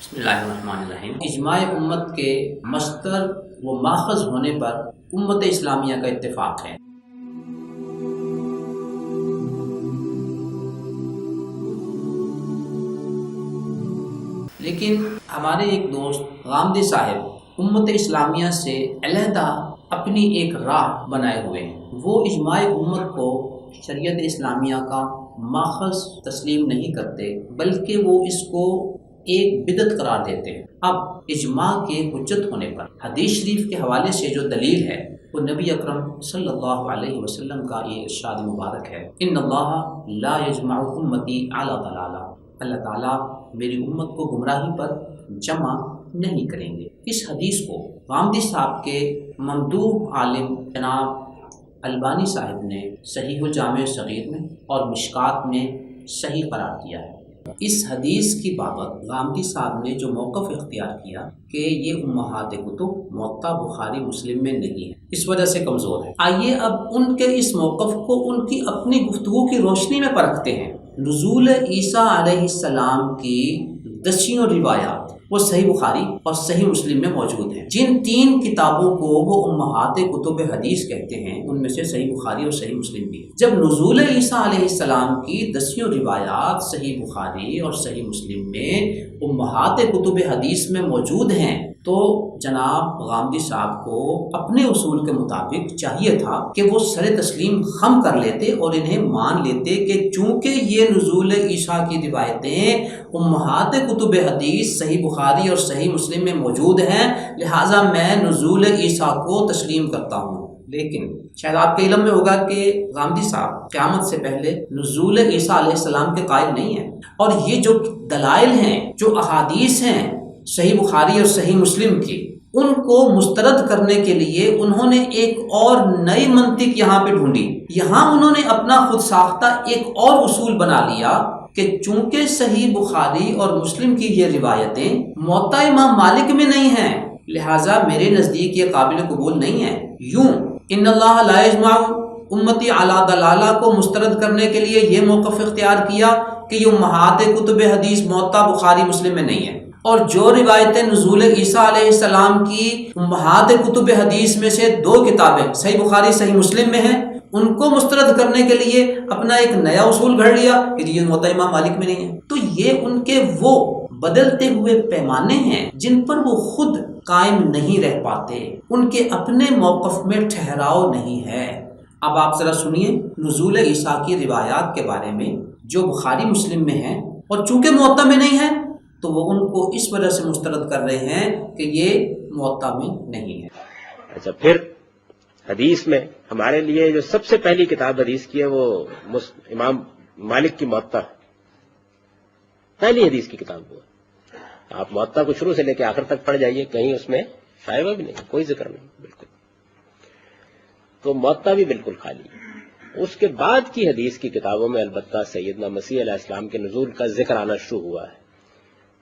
بسم اللہ الرحمن الرحیم۔ اجماع امت کے مصدر و ماخذ ہونے پر امت اسلامیہ کا اتفاق ہے۔ لیکن ہمارے ایک دوست غامدی صاحب امت اسلامیہ سے علیحدہ اپنی ایک راہ بنائے ہوئے ہیں۔ وہ اجماع امت کو شریعت اسلامیہ کا ماخذ تسلیم نہیں کرتے، بلکہ وہ اس کو ایک بدعت قرار دیتے ہیں۔ اب اجماع کے حجت ہونے پر حدیث شریف کے حوالے سے جو دلیل ہے وہ نبی اکرم صلی اللہ علیہ وسلم کا یہ ارشاد مبارک ہے، ان اللہ لا یجمع امتی علی ضلالہ، اللہ تعالیٰ میری امت کو گمراہی پر جمع نہیں کریں گے۔ اس حدیث کو غامدی صاحب کے ممدوح عالم جناب البانی صاحب نے صحیح الجامع صغیر میں اور مشکات میں صحیح قرار دیا ہے۔ اس حدیث کی بابت غامدی صاحب نے جو موقف اختیار کیا کہ یہ امہات کتب موطا بخاری مسلم میں نہیں ہے، اس وجہ سے کمزور ہے۔ آئیے اب ان کے اس موقف کو ان کی اپنی گفتگو کی روشنی میں پرکھتے ہیں۔ نزول عیسیٰ علیہ السلام کی دسیوں روایات وہ صحیح بخاری اور صحیح مسلم میں موجود ہیں۔ جن تین کتابوں کو وہ امہات کتب حدیث کہتے ہیں ان میں سے صحیح بخاری اور صحیح مسلم بھی ہے۔ جب نزول عیسیٰ علیہ السلام کی دسیوں روایات صحیح بخاری اور صحیح مسلم میں امہات کتب حدیث میں موجود ہیں تو جناب غامدی صاحب کو اپنے اصول کے مطابق چاہیے تھا کہ وہ سر تسلیم خم کر لیتے اور انہیں مان لیتے کہ چونکہ یہ نزول عیسیٰ کی روایتیں امہات کتب حدیث صحیح بخاری اور صحیح مسلم میں موجود ہیں، لہٰذا میں نزول عیسیٰ کو تسلیم کرتا ہوں۔ لیکن شاید آپ کے علم میں ہوگا کہ غامدی صاحب قیامت سے پہلے نزول عیسیٰ علیہ السلام کے قائل نہیں ہیں، اور یہ جو دلائل ہیں، جو احادیث ہیں صحیح بخاری اور صحیح مسلم کی، ان کو مسترد کرنے کے لیے انہوں نے ایک اور نئی منطق یہاں پہ ڈھونڈی۔ یہاں انہوں نے اپنا خود ساختہ ایک اور اصول بنا لیا کہ چونکہ صحیح بخاری اور مسلم کی یہ روایتیں موطا امام مالک میں نہیں ہیں، لہٰذا میرے نزدیک یہ قابل قبول نہیں ہے۔ یوں ان اللہ لا یجمع امتی علی ضلالہ کو مسترد کرنے کے لیے یہ موقف اختیار کیا کہ یہ امہات کتب حدیث موطا بخاری مسلم میں نہیں ہے، اور جو روایتیں نزول عیسیٰ علیہ السلام کی امہات کتب حدیث میں سے دو کتابیں صحیح بخاری صحیح مسلم میں ہیں، ان کو مسترد کرنے کے لیے اپنا ایک نیا اصول گھڑ لیا کہ یہ موطا امام مالک میں نہیں ہے۔ تو یہ ان کے وہ بدلتے ہوئے پیمانے ہیں جن پر وہ خود قائم نہیں رہ پاتے، ان کے اپنے موقف میں ٹھہراؤ نہیں ہے۔ اب آپ ذرا سنیے نزول عیسیٰ کی روایات کے بارے میں جو بخاری مسلم میں ہیں، اور چونکہ موطا میں نہیں ہے تو وہ ان کو اس وجہ سے مسترد کر رہے ہیں کہ یہ موطا میں نہیں ہے۔ اچھا، پھر حدیث میں ہمارے لیے جو سب سے پہلی کتاب حدیث کی ہے وہ امام مالک کی موطا، پہلی حدیث کی کتاب وہ ہے۔ آپ موطا کو شروع سے لے کے آخر تک پڑھ جائیے، کہیں اس میں شائبہ بھی نہیں، کوئی ذکر نہیں، بالکل۔ تو موطا بھی بالکل خالی ہے۔ اس کے بعد کی حدیث کی کتابوں میں البتہ سیدنا مسیح علیہ السلام کے نزول کا ذکر آنا شروع ہوا ہے،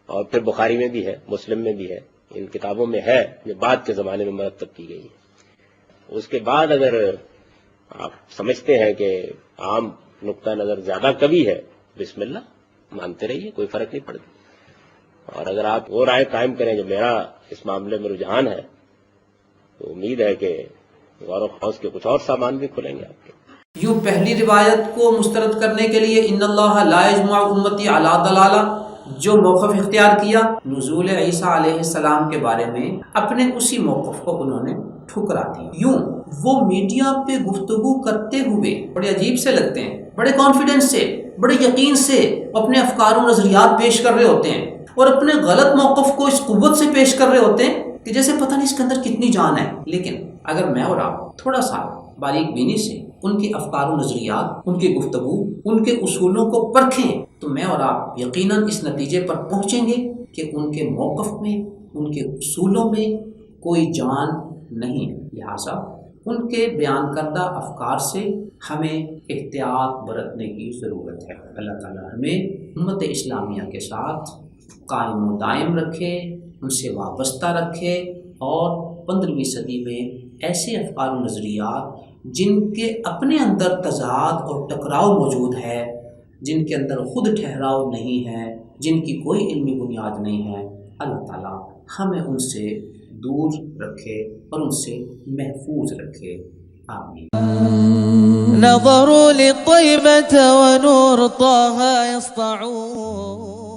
اور پھر بخاری میں بھی ہے، مسلم میں بھی ہے، ان کتابوں میں ہے جو بعد کے زمانے میں مرتب کی گئی ہے۔ اس کے بعد اگر آپ سمجھتے ہیں کہ عام نقطہ نظر زیادہ قوی ہے، بسم اللہ مانتے رہیے، کوئی فرق نہیں پڑتا۔ اور اگر آپ وہ رائے قائم کریں جو میرا اس معاملے میں رجحان ہے، تو امید ہے کہ غور و خوض کے کچھ اور سامان بھی کھلیں گے آپ کے۔ یوں پہلی روایت کو مسترد کرنے کے لیے ان اللہ لا یجمع امتی علی ضلالہ جو موقف اختیار کیا، نزول عیسیٰ علیہ السلام کے بارے میں اپنے اسی موقف کو انہوں نے ٹھکرا دی۔ یوں وہ میڈیا پہ گفتگو کرتے ہوئے بڑے عجیب سے لگتے ہیں، بڑے کانفیڈنس سے، بڑے یقین سے اپنے افکار و نظریات پیش کر رہے ہوتے ہیں، اور اپنے غلط موقف کو اس قوت سے پیش کر رہے ہوتے ہیں کہ جیسے پتہ نہیں اس کے اندر کتنی جان ہے۔ لیکن اگر میں اور آپ تھوڑا سا باریک بینی سے ان کے افکار و نظریات، ان کی گفتگو، ان کے اصولوں کو پرکھیں تو میں اور آپ یقیناً اس نتیجے پر پہنچیں گے کہ ان کے موقف میں، ان کے اصولوں میں کوئی جان نہیں ہے۔ لہٰذا ان کے بیان کردہ افکار سے ہمیں احتیاط برتنے کی ضرورت ہے۔ اللہ تعالیٰ ہمیں امت اسلامیہ کے ساتھ قائم و دائم رکھے، ان سے وابستہ رکھے، اور 15ویں صدی میں ایسے افکار و نظریات جن کے اپنے اندر تضاد اور ٹکراؤ موجود ہے، جن کے اندر خود ٹھہراؤ نہیں ہے، جن کی کوئی علمی بنیاد نہیں ہے، اللہ تعالیٰ ہمیں ان سے دور رکھے اور ان سے محفوظ رکھے، آمین۔ نظروا للطيبة ونور طه يسطعون